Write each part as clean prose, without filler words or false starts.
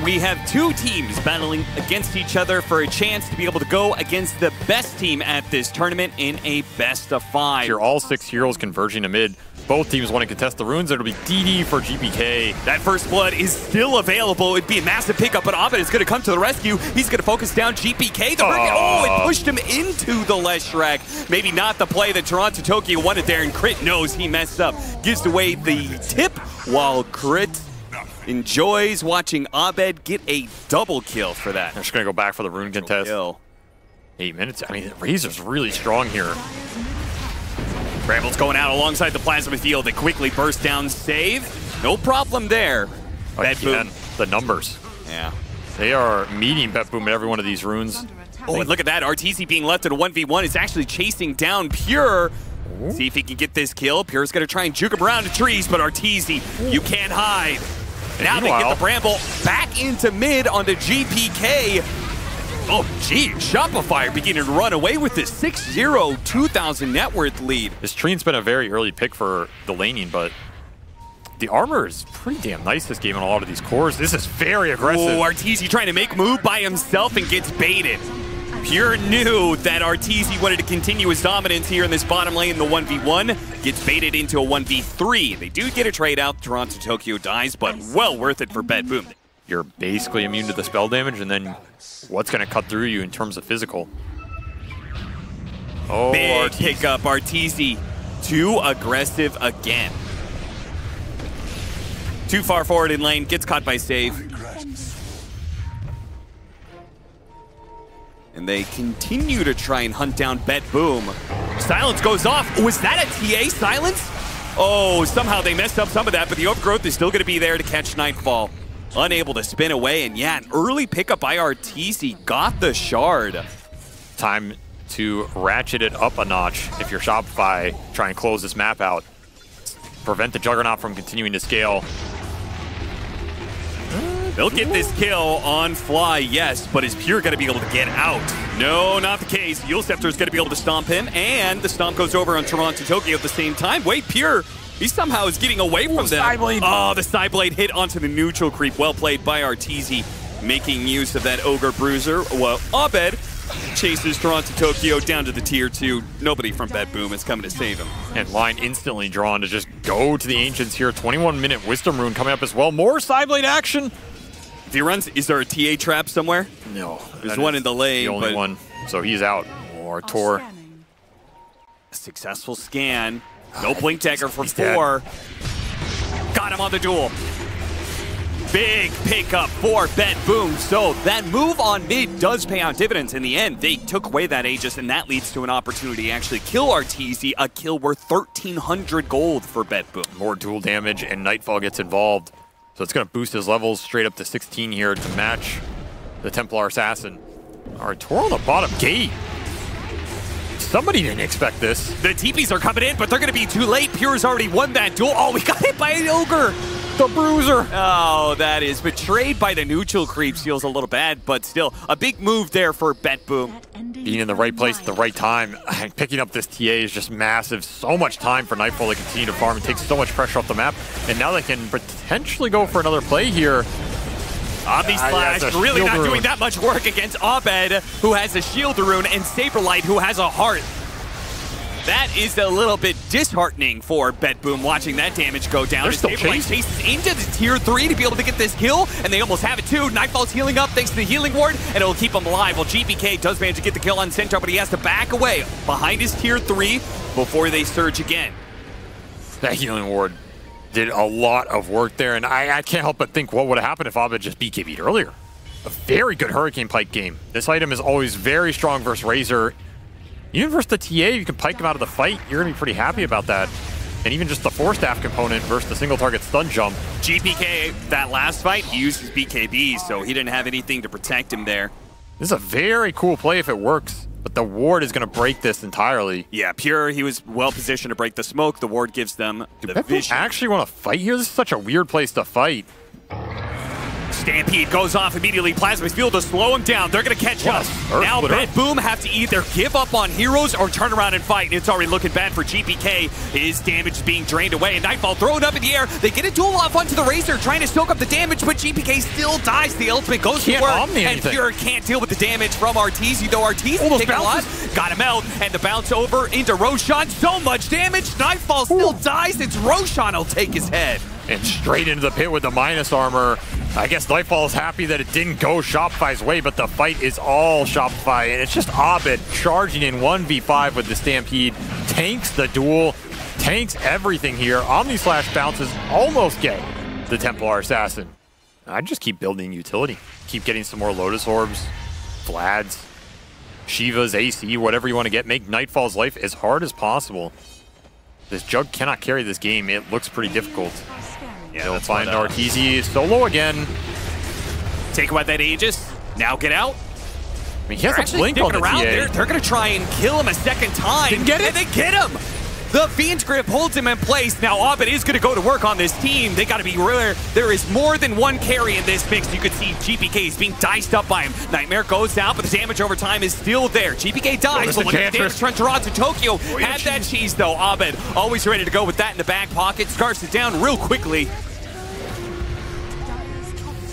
we have two teams battling against each other for a chance to be able to go against the best team at this tournament in a best of 5. Here, all 6 heroes converging to mid. Both teams want to contest the runes. It'll be DD for GPK. That first blood is still available. It'd be a massive pickup, but Abed is going to come to the rescue. He's going to focus down GPK. It pushed him into the Leshrac. Maybe not the play that Toronto Tokyo wanted there, and Crit knows he messed up. Gives away the tip, while Crit enjoys watching Abed get a double kill for that. They're just going to go back for the rune contest. 8 minutes. I mean, Razor's really strong here. Brambles going out alongside the Plasma Field. They quickly burst down save. No problem there. Again, the numbers. Yeah. They are meeting BETBOOM at every one of these runes. Oh, and look at that. RTZ being left in a 1v1 is actually chasing down Pure. Ooh. See if he can get this kill. Pure's going to try and juke him around the trees, but RTZ, you can't hide. Now they get the Bramble back into mid on the GPK. Oh, gee, Shopify beginning to run away with this 6-0, 2,000 net worth lead. This Treen's been a very early pick for the laning, but the armor is pretty damn nice this game on a lot of these cores. This is very aggressive. Oh, Arteezy trying to make move by himself and gets baited. Pure knew that Arteezy wanted to continue his dominance here in this bottom lane, the 1v1. Gets baited into a 1v3. They do get a trade out. Toronto Tokyo dies, but well worth it for BETBOOM. You're basically immune to the spell damage, and then what's going to cut through you in terms of physical? Oh, big hiccup. Arteezy too aggressive again. Too far forward in lane, gets caught by save. And they continue to try and hunt down BETBOOM. Silence goes off. Was that a TA silence? Oh, somehow they messed up some of that, but the overgrowth is still going to be there to catch Nightfall. Unable to spin away, and yeah, an early pickup by Arteezy got the shard. Time to ratchet it up a notch if you're Shopify. Try and close this map out. Prevent the Juggernaut from continuing to scale. They'll get this kill on Fly, yes, but is Pure going to be able to get out? No, not the case. Yule Scepter is going to be able to stomp him, and the stomp goes over on Toronto Tokyo at the same time. Wait, Pure, he somehow is getting away from them. Oh, the side blade hit onto the neutral creep. Well played by Arteezy, making use of that Ogre Bruiser. Well, Abed chases Toronto Tokyo down to the tier 2. Nobody from BETBOOM is coming to save him. And line instantly drawn to just go to the Ancients here. 21-minute Wisdom Rune coming up as well. More side blade action. If he runs, is there a TA trap somewhere? No. There's one in the lane. The only one. So he's out. More Tor. A successful scan. No Blink Dagger for 4. Got him on the duel. Big pickup for BETBOOM. So that move on mid does pay out dividends in the end. They took away that Aegis, and that leads to an opportunity to actually kill Arteezy. A kill worth 1,300 gold for BETBOOM. More duel damage, and Nightfall gets involved. So it's going to boost his levels straight up to 16 here to match the Templar Assassin. All right, Tor on the bottom gate. Somebody didn't expect this. The TPs are coming in, but they're going to be too late. Pure's already won that duel. Oh, we got hit by an Ogre. The Bruiser. Oh, that is betrayed by the neutral creep. Feels a little bad, but still a big move there for BETBOOM. Being in the right place at the right time. Picking up this TA is just massive. So much time for Nightfall to continue to farm and take so much pressure off the map. And now they can potentially go for another play here. Omni Slash really not doing that much work against Abed, who has a Shield Rune, and Saberlight, who has a Heart. That is a little bit disheartening for BETBOOM, watching that damage go down. Saberlight chases into the tier 3 to be able to get this kill, and they almost have it too. Nightfall's healing up thanks to the healing ward, and it'll keep him alive. While GPK does manage to get the kill on Centaur, but he has to back away behind his tier 3 before they surge again. That healing ward did a lot of work there, and I can't help but think what would have happened if Abed just BKB'd earlier. A very good Hurricane Pike game. This item is always very strong versus Razor. Even versus the TA, you can pike him out of the fight. You're going to be pretty happy about that. And even just the 4-staff component versus the single target stun jump. GPK, that last fight, he used his BKB, so he didn't have anything to protect him there. This is a very cool play if it works, but the ward is going to break this entirely. Yeah, Pure, he was well positioned to break the smoke. The ward gives them the vision. I actually want to fight here. This is such a weird place to fight. Stampede goes off immediately. Plasma's Fuel to slow him down. They're going to catch up. Now BETBOOM have to either give up on heroes or turn around and fight. And it's already looking bad for GPK. His damage is being drained away. And Nightfall thrown up in the air. They get a duel off onto the Razor, trying to soak up the damage, but GPK still dies. The ultimate goes to work. And Pure can't deal with the damage from Arteezy, though Arteezy taking a lot. Got him out. And the bounce over into Roshan. So much damage. Nightfall still dies. It's Roshan will take his head. And straight into the pit with the minus armor. I guess Nightfall is happy that it didn't go Shopify's way, but the fight is all Shopify. And it's just Abed charging in 1v5 with the Stampede. Tanks the duel, tanks everything here. Omnislash bounces almost get the Templar Assassin. I just keep building utility. Keep getting some more Lotus Orbs, Vlads, Shivas, AC, whatever you want to get. Make Nightfall's life as hard as possible. This Jug cannot carry this game. It looks pretty difficult. Yeah, they'll find Arteezy solo again. Take away that Aegis. Now get out. I mean, he has a blink on the TA. They're going to try and kill him a second time. Didn't get it? And they get him. The Fiend's Grip holds him in place. Now Abed is going to go to work on this team. They got to be rare. There is more than one carry in this mix. You could see GPK is being diced up by him. Nightmare goes down, but the damage over time is still there. GPK dies, but when the damage from Toronto Tokyo had that cheese though. Abed always ready to go with that in the back pocket. Scarfs it down real quickly.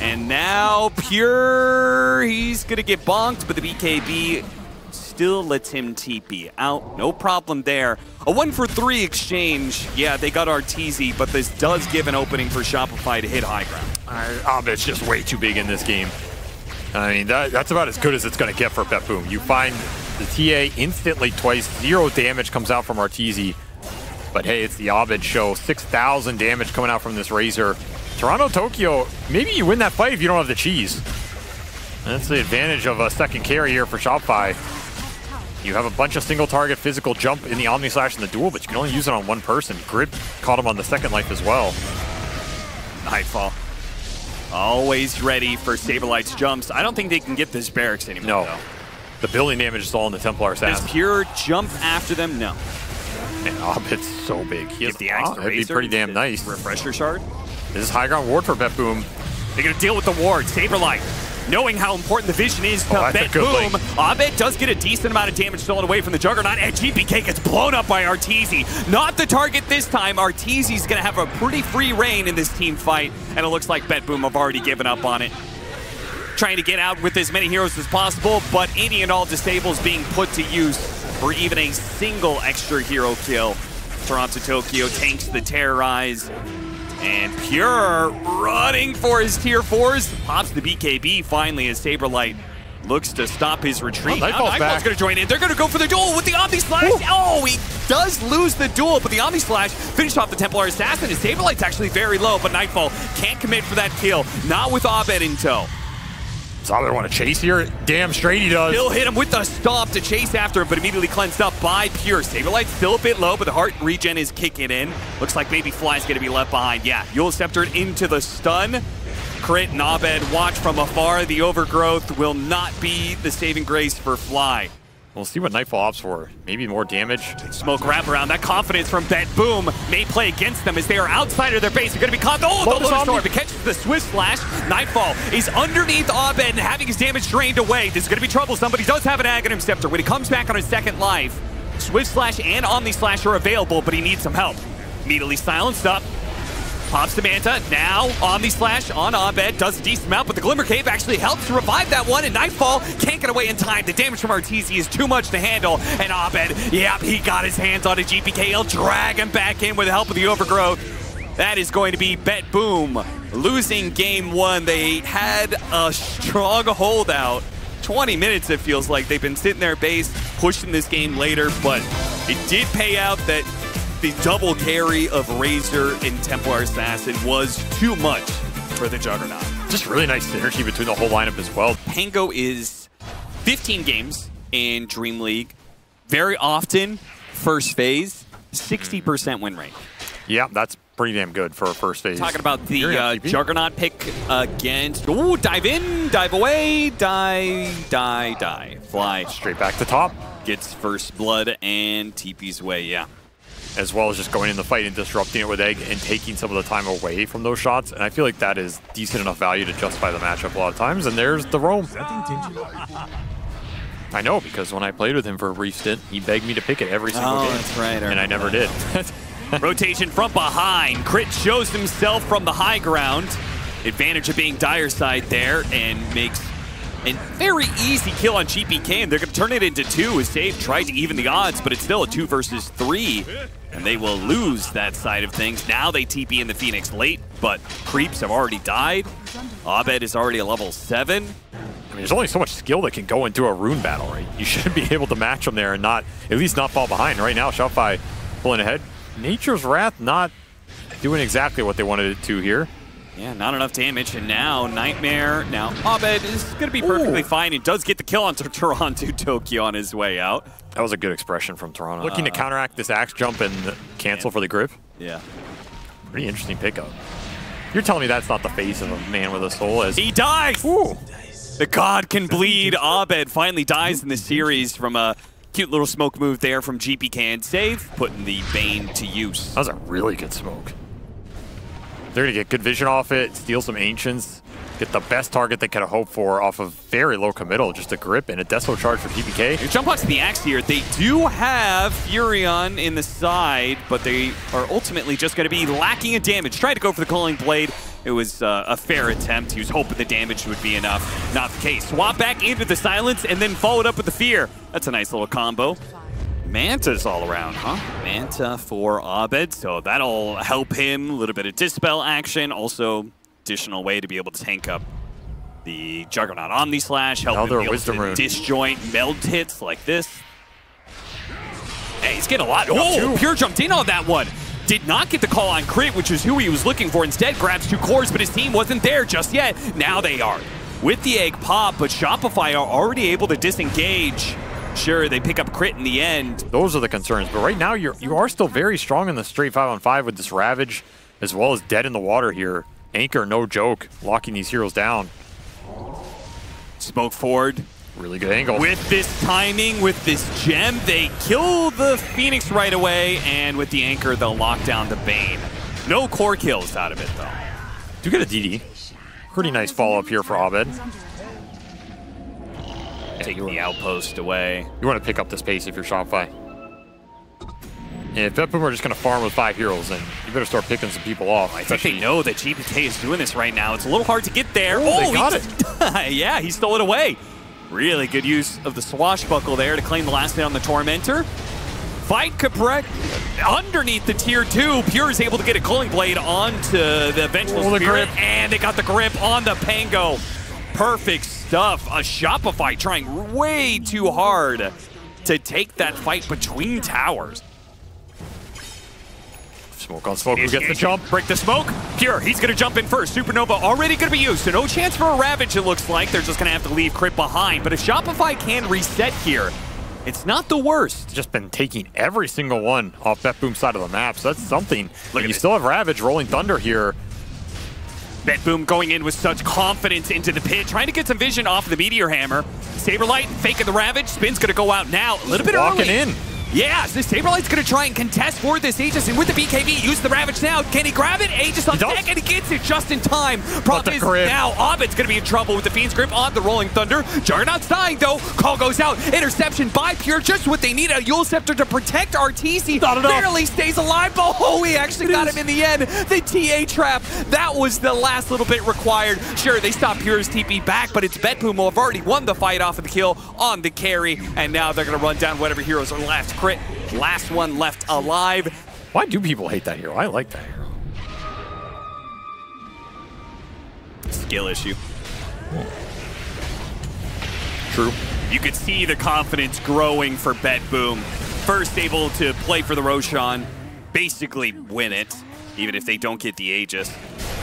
And now Pure, he's going to get bonked, but the BKB still lets him TP out. No problem there. A 1-for-3 exchange. Yeah, they got Arteezy, but this does give an opening for Shopify to hit high ground. Abed's just way too big in this game. I mean, that's about as good as it's going to get for BETBOOM. You find the TA instantly twice. 0 damage comes out from Arteezy. But hey, it's the Abed show. 6,000 damage coming out from this Razor. Toronto Tokyo, maybe you win that fight if you don't have the cheese. That's the advantage of a second carry here for Shopify. You have a bunch of single target physical jump in the Omnislash in the duel, but you can only use it on one person. Grid caught him on the second life as well. Nightfall. Always ready for Saberlight's jumps. I don't think they can get this barracks anymore, though. The building damage is all in the Templar Assassin. Does Pure jump after them? No. And Abed's so big. He has the axe to That'd be pretty damn nice. Refresher shard. This is high ground ward for BETBOOM. They're going to deal with the ward. Saberlight, knowing how important the vision is to BETBOOM, Abed does get a decent amount of damage stolen away from the Juggernaut, and GPK gets blown up by Arteezy. Not the target this time. Arteezy's going to have a pretty free reign in this team fight, and it looks like BETBOOM have already given up on it. Trying to get out with as many heroes as possible, but any and all disables being put to use for even a single extra hero kill. Toronto Tokyo tanks the Terrorize. And Pure running for his tier 4s. Pops the BKB finally as Saberlight looks to stop his retreat. Nightfall's going to join in. They're going to go for the duel with the Omnislash. Oh, he does lose the duel, but the Omnislash finished off the Templar Assassin. His Saberlight's actually very low, but Nightfall can't commit for that kill. Not with Abed in tow. Does Abed want to chase here? Damn straight he does. He'll hit him with the stomp to chase after him, but immediately cleansed up by Pure. Saberlight's still a bit low, but the heart regen is kicking in. Looks like maybe Fly's going to be left behind. Yeah, Yule Sceptered into the stun. Crit and Abed watch from afar. The overgrowth will not be the saving grace for Fly. We'll see what Nightfall opts for. Maybe more damage. Smoke wraparound. That confidence from BETBOOM may play against them as they are outside of their base. They're going to be caught. Oh, the Lotus Orb. It catches the Swift Slash. Nightfall is underneath Abed and having his damage drained away. This is going to be troublesome, but he does have an Aghanim Scepter. When he comes back on his second life, Swift Slash and Omni Slash are available, but he needs some help. Immediately silenced up. Pops the Manta. Now Omni Slash on Abed. Does a decent amount, but the Glimmer Cave actually helps to revive that one, and Nightfall can't get away in time. The damage from Arteezy is too much to handle, and Abed, yep, he got his hands on a GPK. He'll drag him back in with the help of the overgrowth. That is going to be BETBOOM losing game 1. They had a strong holdout. 20 minutes, it feels like. They've been sitting their base, pushing this game later, but it did pay out that the double carry of Razor and Templar Assassin was too much for the Juggernaut. Just really nice synergy between the whole lineup as well. Pango is 15 games in Dream League. Very often, first phase, 60% win rate. Yeah, that's pretty damn good for a first phase. Talking about the Juggernaut pick against... Ooh, dive in, dive away, die. Fly. Straight back to top. Gets first blood and TP's away, yeah. as well as just going in the fight and disrupting it with Egg and taking some of the time away from those shots. And I feel like that is decent enough value to justify the matchup a lot of times. And there's the roam. I know, because when I played with him for a brief stint, he begged me to pick it every single game. That's right. And I never did. Rotation from behind. Crit shows himself from the high ground. Advantage of being dire side there and makes a very easy kill on GPK, and they're going to turn it into 2 as Save tried to even the odds, but it's still a 2 versus 3, and they will lose that side of things. Now they TP in the Phoenix late, but creeps have already died. Abed is already a level 7. I mean, there's only so much skill that can go into a rune battle, right? You should be able to match them there and not, at least not fall behind. Right now, Shopify pulling ahead. Nature's Wrath not doing exactly what they wanted it to here. Yeah, not enough damage, and now Nightmare. Now Abed is going to be perfectly fine. He does get the kill on Toronto Tokyo on his way out. That was a good expression from Toronto. Looking to counteract this axe jump and cancel for the grip. Yeah. Pretty interesting pickup. You're telling me that's not the face of a man with a soul as he dies! Ooh. The god can bleed. Abed finally dies in the series from a cute little smoke move there from GPK and Save, putting the Bane to use. That was a really good smoke. They're going to get good vision off it, steal some Ancients, get the best target they could have hoped for off of very low committal, just a grip and a Deso charge for GPK. You jump onto the axe here. They do have Furion in the side, but they are ultimately just going to be lacking in damage. Tried to go for the Culling Blade. It was a fair attempt. He was hoping the damage would be enough. Not the case. Swap back into the silence and then followed up with the fear. That's a nice little combo. Manta's all around, huh? Manta for Abed, so that'll help him. A little bit of Dispel action. Also, additional way to be able to tank up the Juggernaut Omni Slash. Help him be able to disjoint meld hits like this. Hey, he's getting a lot. Oh, Pure jumped in on that one. Did not get the call on crit, which is who he was looking for. Instead, grabs 2 cores, but his team wasn't there just yet. Now they are. With the egg pop, but Shopify are already able to disengage. Sure, they pick up crit in the end. Those are the concerns, but right now you are still very strong in the straight 5-on-5 with this Ravage, as well as Dead in the Water here. Anchor, no joke, locking these heroes down. Smoke forward. Really good angle. With this timing, with this gem, they kill the Phoenix right away, and with the Anchor, they'll lock down the Bane. No core kills out of it, though. Do get a DD. Pretty nice follow-up here for Abed. Taking the outpost away. You want to pick up the space if you're Shopify. And if BETBOOM are just going to farm with 5 heroes, then you better start picking some people off. I think they know that GPK is doing this right now. It's a little hard to get there. Oh, they got it. Yeah, he stole it away. Really good use of the swashbuckle there to claim the last hit on the Tormentor. Fight Caprec underneath the tier 2. Pure is able to get a Culling Blade onto the Vengeful Spirit, and they got the grip on the Pango. Perfect stuff. A Shopify trying way too hard to take that fight between towers. Smoke on smoke. Who gets the jump? Break the smoke. Pure, he's going to jump in first. Supernova already going to be used, so no chance for a Ravage, it looks like. They're just going to have to leave crit behind. But if Shopify can reset here, it's not the worst. Just been taking every single one off BETBOOM's side of the map, so that's something. Look, you still have Ravage, Rolling Thunder here. BETBOOM going in with such confidence into the pit, trying to get some vision off of the Meteor Hammer. Saberlight faking the Ravage. Spin's going to go out now. A little bit walking early. in. Yeah, so Saberlight's going to try and contest for this Aegis, and with the BKB, use the Ravage now. Can he grab it? Aegis on deck, and he gets it just in time. Problem is now Abed's going to be in trouble with the Fiend's grip on the Rolling Thunder. Juggernaut's dying, though. Call goes out. Interception by Pure, just what they need. A Yule Scepter to protect RTC. Barely stays alive, but he actually got him in the end. The TA trap, that was the last little bit required. Sure, they stopped Pure's TP back, but it's BETBOOM who have already won the fight off of the kill on the carry, and now they're going to run down whatever heroes are left. Crit. Last one left alive. Why do people hate that hero? I like that hero. Skill issue. True. You could see the confidence growing for BETBOOM. First able to play for the Roshan, basically win it, even if they don't get the Aegis.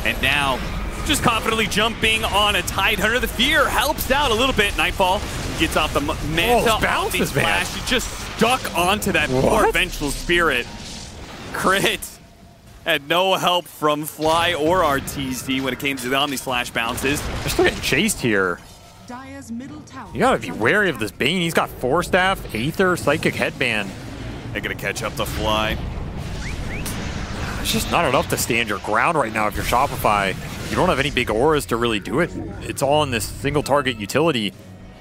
And now, just confidently jumping on a Tidehunter. The fear helps out a little bit. Nightfall gets off the Manta. Bounces, man. He just stuck onto that poor Vengeful Spirit. Crit had no help from Fly or RTZ when it came to the Omni Slash bounces. They're still getting chased here. You gotta be wary of this Bane. He's got Force Staff, Aether, Psychic Headband. They're gonna catch up to Fly. It's just not enough to stand your ground right now if you're Shopify. You don't have any big auras to really do it. It's all in this single target utility,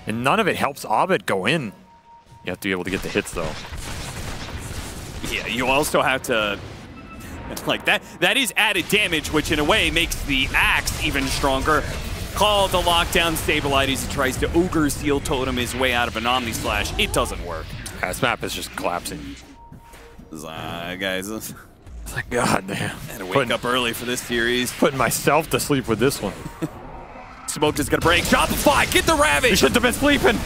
and none of it helps Abed go in. You have to be able to get the hits, though. Yeah, you also have to... Like, that is added damage, which in a way makes the axe even stronger. Call the lockdown Saberlight as he tries to Ogre Seal Totem his way out of an Omni Slash. It doesn't work. Yeah, this map is just collapsing. Guys, it's like, God damn. Had to wake up early for this series. Putting myself to sleep with this one. Smoke is gonna break. Shopify, get the Ravage! You shouldn't have been sleeping.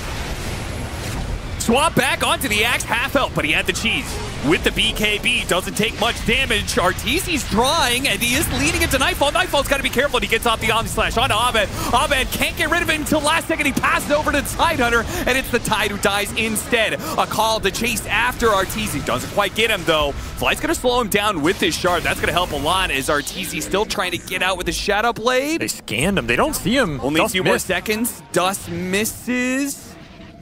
Swap back onto the axe, half health, but he had the cheese. With the BKB, doesn't take much damage. Arteezy's trying, and he is leading into Nightfall. Nightfall's got to be careful, and he gets off the Omni Slash onto Abed. Abed can't get rid of it until last second. He passes over to Tidehunter, and it's the Tide who dies instead. A call to chase after Arteezy. Doesn't quite get him, though. Flight's going to slow him down with this shard. That's going to help a lot as Arteezy still trying to get out with his Shadow Blade. They scanned him. They don't see him. Only a few more seconds. Dust misses.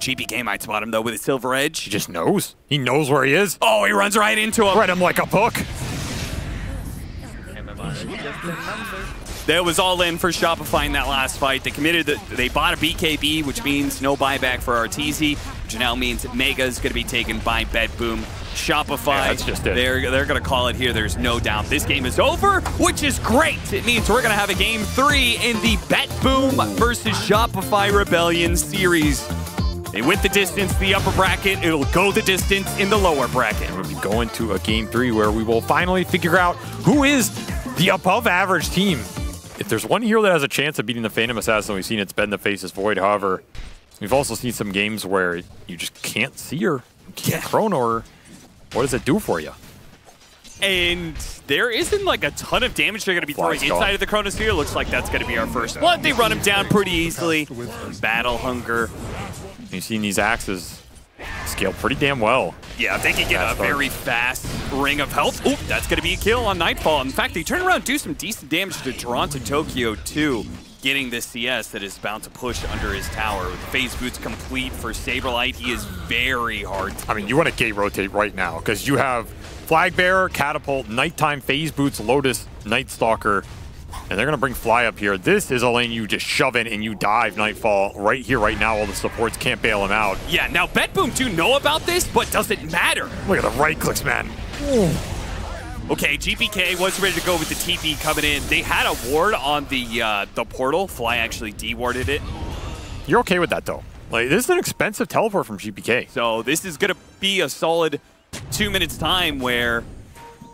GPK might spot him, though, with a Silver Edge. He just knows. He knows where he is. Oh, he runs right into him. Read him like a book. That was all in for Shopify in that last fight. They committed they bought a BKB, which means no buyback for Arteezy, which now means Mega is going to be taken by BETBOOM. Shopify, yeah, that's just it. They're going to call it here. There's no doubt. This game is over, which is great. It means we're going to have a Game 3 in the BETBOOM versus Shopify Rebellion series. They went the distance, the upper bracket. It'll go the distance in the lower bracket. We'll be going to a Game 3 where we will finally figure out who is the above-average team. If there's one hero that has a chance of beating the Phantom Assassin, we've seen it's been the Face's Void. However, we've also seen some games where you just can't see her. You can't chrono her. What does it do for you? And there isn't like a ton of damage they're going to be throwing inside of the Chronosphere. Looks like that's going to be our first one. They run him down pretty easily. Battle Hunger. You've seen these axes scale pretty damn well. Yeah, they can get a very fast ring of health. Oop, that's going to be a kill on Nightfall. In fact, they turn around and do some decent damage to Toronto Tokyo too, getting this CS that is bound to push under his tower. With Phase Boots complete for Saberlight, he is very hard. I mean, you want to gate rotate right now because you have Flag Bearer, Catapult, Nighttime, Phase Boots, Lotus, Night Stalker, and they're going to bring Fly up here. This is a lane you just shove in and you dive Nightfall right here, right now. All the supports can't bail him out. Yeah, now BETBOOM do know about this, but does it matter? Look at the right clicks, man. Ooh. Okay, GPK was ready to go with the TP coming in. They had a ward on the portal. Fly actually de-warded it. You're okay with that, though. Like, this is an expensive teleport from GPK. So this is going to be a solid 2 minutes time where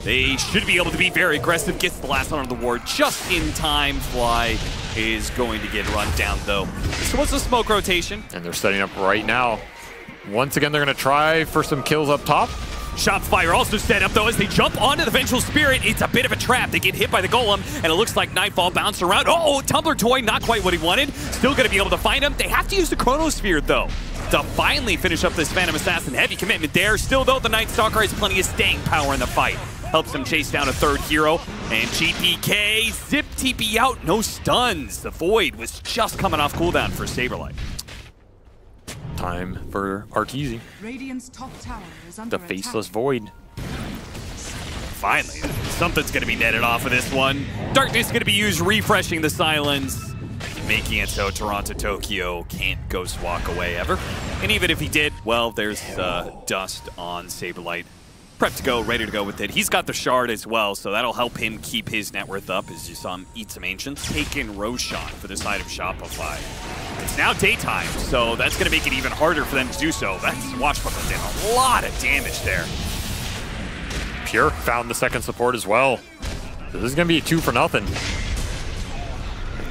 they should be able to be very aggressive. Gets the last one on the ward just in time. Fly is going to get run down, though. This was a smoke rotation. And they're setting up right now. Once again, they're going to try for some kills up top. Shopify are also set up, though, as they jump onto the Vengeful Spirit. It's a bit of a trap. They get hit by the Golem, and it looks like Nightfall bounced around. Oh, Tumbler Toy, not quite what he wanted. Still going to be able to find him. They have to use the Chronosphere, though, to finally finish up this Phantom Assassin. Heavy commitment there. Still, though, the Night Stalker has plenty of staying power in the fight. Helps them chase down a third hero. And GPK, zip TP out, no stuns. The Void was just coming off cooldown for Saberlight. Time for Arteezy. Radiant's top tower is under the Faceless Void. Finally, something's going to be netted off of this one. Darkness going to be used, refreshing the silence, making it so Toronto Tokyo can't ghost walk away ever. And even if he did, well, there's dust on Saberlight. Prep to go, ready to go with it. He's got the shard as well, so that'll help him keep his net worth up as you saw him eat some Ancients. Taking Roshan for the side of Shopify. It's now daytime, so that's going to make it even harder for them to do so. That's Watchbuckle did a lot of damage there. Pure found the second support as well. This is going to be a 2 for nothing.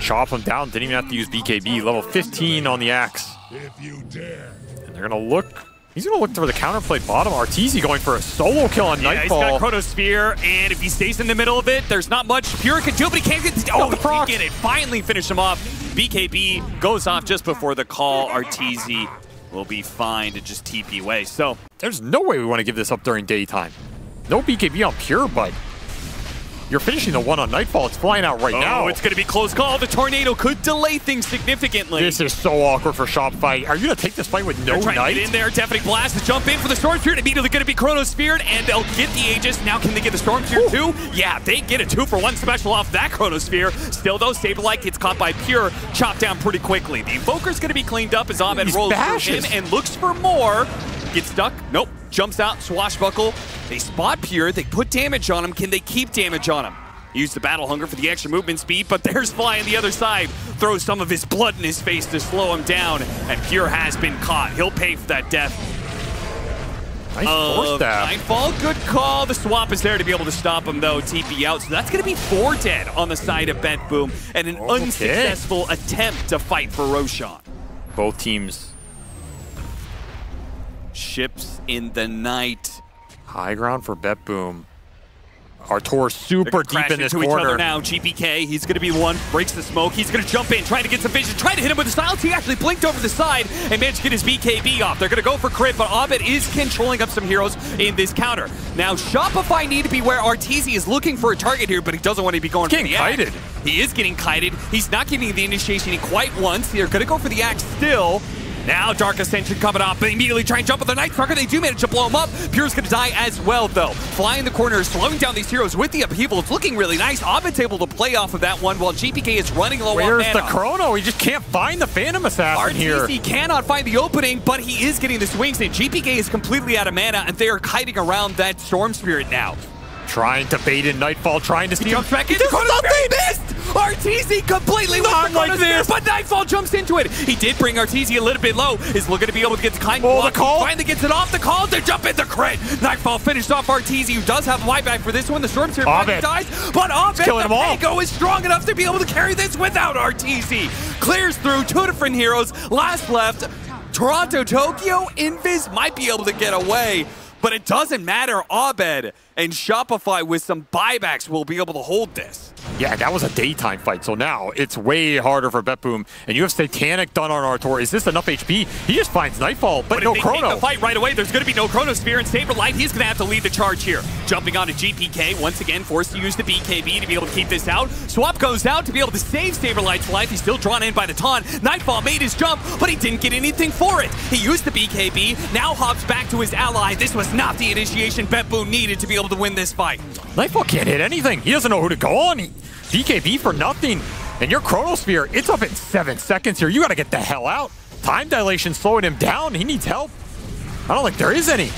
Chop him down, didn't even have to use BKB. Level 15 on the axe. If you dare. And they're going to look. He's going to look for the counterplay bottom. Arteezy going for a solo kill on Nightfall. He's got Chronosphere, and if he stays in the middle of it, there's not much Pure can do, but he can't get the... Oh, he get it. Finally finish him off. BKB goes off just before the call. Arteezy will be fine to just TP away. So there's no way we want to give this up during daytime. No BKB on Pure, but You're finishing the one on Nightfall. It's flying out right now. Oh, it's going to be close call. The tornado could delay things significantly. This is so awkward for Shopify. Are you going to take this fight with no They're trying Knight? to get in there. Deafening Blast to jump in for the Storm Spirit. Immediately going to be Chronosphere, and they'll get the Aegis. Now can they get the Storm Spirit too? Yeah, they get a 2-for-1 special off that Chronosphere. Still though, Saberlight gets caught by Pure, chopped down pretty quickly. The Invoker's going to be cleaned up as Ahmed rolls through him and looks for more. Gets stuck. Nope. Jumps out. Swashbuckle. They spot Pure. They put damage on him. Can they keep damage on him? Use the Battle Hunger for the extra movement speed, but there's Fly on the other side. Throws some of his blood in his face to slow him down, and Pure has been caught. He'll pay for that death. Nice force stab. Nightfall, good call. The swap is there to be able to stop him, though. TP out, so that's going to be 4 dead on the side of BETBOOM, and an unsuccessful attempt to fight for Roshan. Both teams. Ships in the night. High ground for BETBOOM. Artur super deep in this corner. Each other now. GPK, he's going to be the one, breaks the smoke. He's going to jump in, trying to get some vision, trying to hit him with the silence. He actually blinked over the side and managed to get his BKB off. They're going to go for crit, but Abed is controlling up some heroes in this counter. Now, Shopify need to be where Arteezy is looking for a target here, but he doesn't want to be going for the axe. Kited. He is getting kited. He's not getting the initiation he quite wants. They're going to go for the axe still. Now Dark Ascension coming up, but immediately try and jump with the Night Stalker. They do manage to blow him up. Pure's gonna die as well, though. Fly in the corner, slowing down these heroes with the upheaval. It's looking really nice. Abed's able to play off of that one while GPK is running low on mana. Where's the Chrono? He just can't find the Phantom Assassin here. RTC cannot find the opening, but he is getting the swings in. GPK is completely out of mana, and they are kiting around that Storm Spirit now. Trying to bait in Nightfall, trying to steal. Jumps back into Chronosphere. Missed! Arteezy completely not like this, but Nightfall jumps into it. He did bring Arteezy a little bit low. Is looking to be able to get the kind block. The call. Finally gets it off the call to jump into crit. Nightfall finished off Arteezy, who does have buyback for this one. The Storm Spirit dies, but Abed, the Mango, is strong enough to be able to carry this without Arteezy. Clears through 2 different heroes. Last left, Toronto, Tokyo. Invis might be able to get away, but it doesn't matter. Abed and Shopify with some buybacks will be able to hold this. Yeah, that was a daytime fight, so now it's way harder for BETBOOM. And you have Satanic done on Artur. Is this enough HP? He just finds Nightfall, but no Chrono. If they take the fight right away, there's going to be no Chronosphere, and Saberlight, he's going to have to lead the charge here. Jumping onto GPK, once again, forced to use the BKB to be able to keep this out. Swap goes out to be able to save Saberlight's life. He's still drawn in by the taunt. Nightfall made his jump, but he didn't get anything for it. He used the BKB, now hops back to his ally. This was not the initiation BETBOOM needed to be able to win this fight. Nightfall can't hit anything. He doesn't know who to go on. BKB for nothing. And your Chronosphere, it's up in 7 seconds here. You got to get the hell out. Time dilation slowing him down. He needs help. I don't think there is any.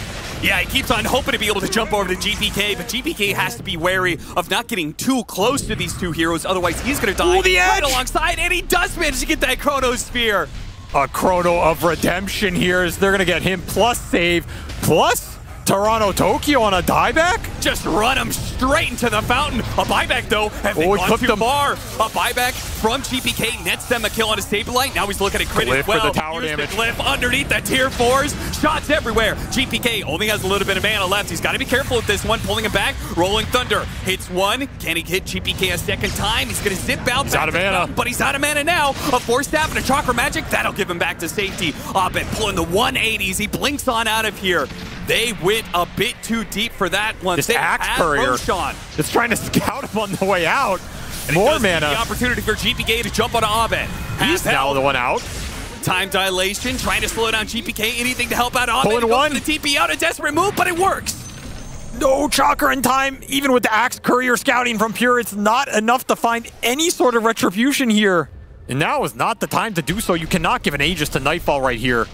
Yeah, he keeps on hoping to be able to jump over to GPK, but GPK has to be wary of not getting too close to these two heroes. Otherwise, he's going to die right alongside, and he does manage to get that Chronosphere. A Chrono of redemption here as they're going to get him plus save, plus Toronto, Tokyo on a dieback? Just run him straight into the fountain. A buyback, though. Have they gone too far? A buyback from GPK nets them a kill on a Saberlight. Now he's looking at crit as well. For the tower damage. The glyph underneath the tier 4s. Shots everywhere. GPK only has a little bit of mana left. He's got to be careful with this one. Pulling him back. Rolling Thunder. Hits one. Can he hit GPK a second time? He's going to zip out. He's out of mana. But he's out of mana now. A Force Staff and a Chakra Magic. That'll give him back to safety. Abed pulling the 180s. He blinks on out of here. They went a bit too deep for that one. This Axe Courier is trying to scout him on the way out. More mana. The opportunity for GPK to jump on Abed. He's now the one out. Time dilation, trying to slow down GPK. Anything to help out Abed. Pulling one. The TP out, a desperate move, but it works. No Chakra in time. Even with the Axe Courier scouting from Pure, it's not enough to find any sort of retribution here. And now is not the time to do so. You cannot give an Aegis to Nightfall right here.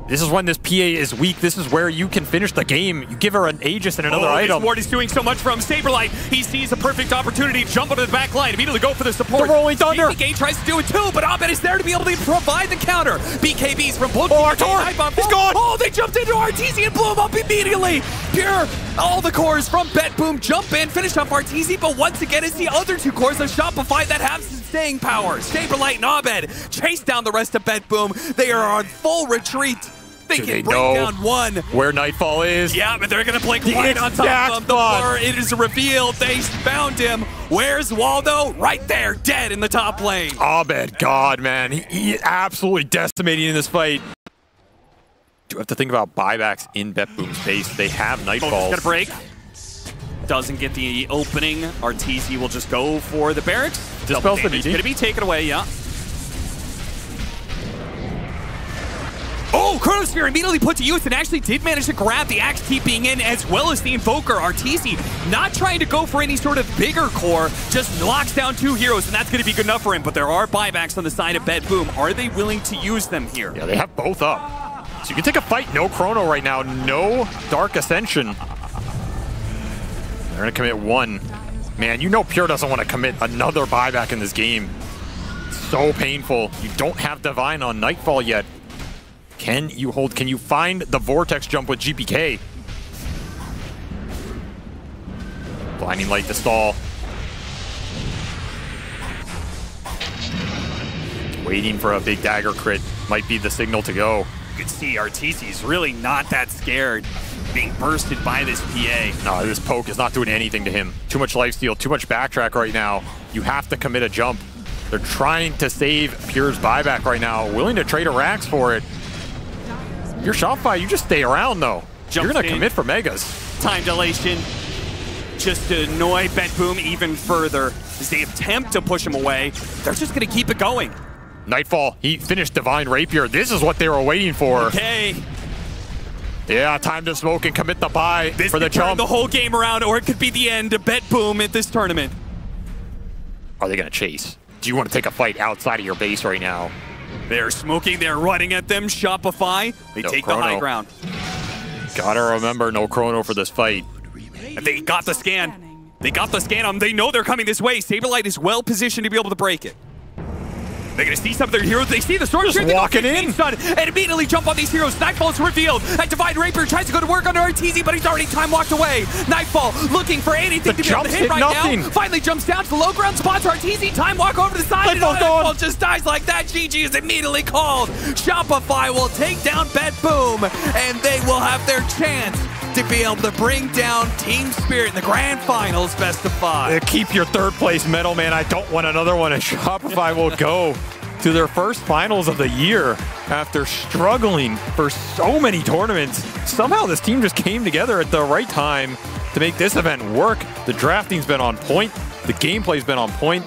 This is when this PA is weak. This is where you can finish the game. You give her an Aegis and another item. This ward is doing so much from Saberlight. He sees a perfect opportunity to jump onto the back line, immediately go for the support. The Rolling Thunder. BKB tries to do it too, but Abed is there to be able to provide the counter. BKBs from both. Artur, he's gone. Oh, they jumped into Arteezy and blew him up immediately. Pure, all the cores from BETBOOM jump in, finish off Arteezy, but once again, it's the other two cores of Shopify that have staying power. Saberlight and Abed chase down the rest of BETBOOM. They are on full retreat. They can break down one. Where Nightfall is? Yeah, but they're going to blink right on top of them. The blur, it is revealed. They found him. Where's Waldo? Right there, dead in the top lane. Abed, God, man. He is absolutely decimating in this fight. You have to think about buybacks in BETBOOM's base. They have Nightfall. Going to break. doesn't get the opening. Arteezy will just go for the barracks. Dispels the It's going to be taken away, yeah. Oh, Chronosphere immediately put to use and actually did manage to grab the Axe keeping in as well as the Invoker. Arteezy not trying to go for any sort of bigger core, just knocks down 2 heroes, and that's going to be good enough for him. But there are buybacks on the side of BETBOOM. Are they willing to use them here? Yeah, they have both up. So you can take a fight, no Chrono right now, no Dark Ascension. They're going to commit 1. Man, you know Pure doesn't want to commit another buyback in this game. So painful. You don't have Divine on Nightfall yet. Can you hold? Can you find the Vortex jump with GPK? Blinding Light to stall. Waiting for a big dagger crit. Might be the signal to go. You can see Arteezy's really not that scared being bursted by this PA. No, this poke is not doing anything to him. Too much lifesteal, too much backtrack right now. You have to commit a jump. They're trying to save Pure's buyback right now. Willing to trade a Rax for it. You're Shopify, you just stay around though. You're gonna commit for Megas. Time dilation, just to annoy BETBOOM even further. As they attempt to push him away, they're just gonna keep it going. Nightfall, he finished Divine Rapier. This is what they were waiting for. Okay. Yeah, time to smoke and commit the buy for the jump. Turn the whole game around, or it could be the end of BETBOOM at this tournament. Are they gonna chase? Do you want to take a fight outside of your base right now? They're smoking, they're running at them. Shopify, they take the high ground. Gotta remember, no Chrono for this fight. And they got the scan. They got the scan on them. They know they're coming this way. Saberlight is well positioned to be able to break it. They're going to see some of their heroes. They see the Storm Just walking in. And immediately jump on these heroes. Nightfall is revealed. And Divine Rapier tries to go to work on Arteezy, but he's already time walked away. Nightfall looking for anything to be able to hit right now. Finally jumps down to the low ground, spots Arteezy. Time walk over to the side. Nightfall just dies like that. GG is immediately called. Shopify will take down BETBOOM, and they will have their chance to be able to bring down Team Spirit in the grand finals, best of 5. Keep your 3rd place medal, man. I don't want another one, and Shopify will go to their first finals of the year after struggling for so many tournaments. Somehow this team just came together at the right time to make this event work. The drafting's been on point. The gameplay's been on point.